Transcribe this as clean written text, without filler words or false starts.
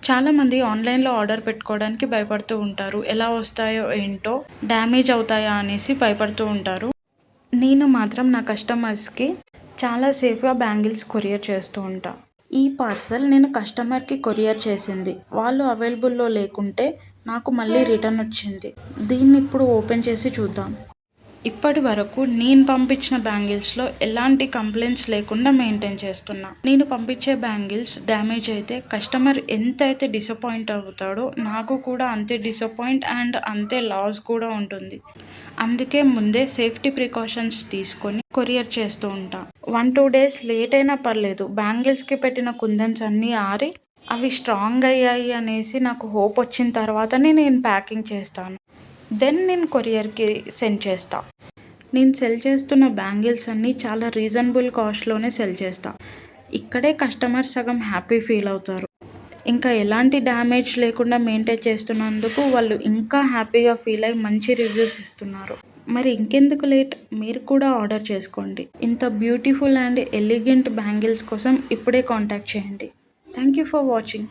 చాలామంది ఆన్‌లైన్‌లో ఆర్డర్ పెట్టుకోవడానికి భయపడుతూ ఉంటారు. ఎలా వస్తాయో ఏంటో, డ్యామేజ్ అవుతాయా అనేసి భయపడుతూ ఉంటారు. నేను మాత్రం నా కస్టమర్స్‌కి చాలా సేఫ్‌గా బ్యాంగిల్స్ కొరియర్ చేస్తూ ఉంటా. ఈ పార్సెల్ నేను కస్టమర్‌కి కొరియర్ చేసింది. వాళ్ళు అవైలబుల్‌లో లేకుంటే నాకు మళ్ళీ రిటర్న్ వచ్చింది. దీన్ని ఇప్పుడు ఓపెన్ చేసి చూద్దాం. ఇప్పటి వరకు నేను పంపించిన బ్యాంగిల్స్లో ఎలాంటి కంప్లైంట్స్ లేకుండా మెయింటైన్ చేస్తున్నా. నేను పంపించే బ్యాంగిల్స్ డ్యామేజ్ అయితే కస్టమర్ ఎంతైతే డిసప్పాయింట్ అవుతాడో నాకు కూడా అంతే డిసప్పాయింట్ అండ్ అంతే లాస్ కూడా ఉంటుంది. అందుకే ముందే సేఫ్టీ ప్రికాషన్స్ తీసుకొని కొరియర్ చేస్తూ ఉంటా. 1-2 డేస్ లేట్ అయినా పర్లేదు, బ్యాంగిల్స్కి పెట్టిన కుందన్స్ అన్నీ ఆరి అవి స్ట్రాంగ్ అయ్యాయి అనేసి నాకు హోప్ వచ్చిన తర్వాతనే నేను ప్యాకింగ్ చేస్తాను. దెన్ నేను కొరియర్కి సెండ్ చేస్తా. నేను సెల్ చేస్తున్న బ్యాంగిల్స్ అన్నీ చాలా రీజనబుల్ కాస్ట్లోనే సెల్ చేస్తా. ఇక్కడే కస్టమర్ సగం హ్యాపీ ఫీల్ అవుతారు. ఇంకా ఎలాంటి డ్యామేజ్ లేకుండా మెయింటైన్ చేస్తున్నందుకు వాళ్ళు ఇంకా హ్యాపీగా ఫీల్ అయ్యి మంచి రివ్యూస్ ఇస్తున్నారు. మరి ఇంకెందుకు లేట్, మీరు కూడా ఆర్డర్ చేసుకోండి. ఇంత బ్యూటిఫుల్ అండ్ ఎలిగెంట్ బ్యాంగిల్స్ కోసం ఇప్పుడే కాంటాక్ట్ చేయండి. Thank you for watching.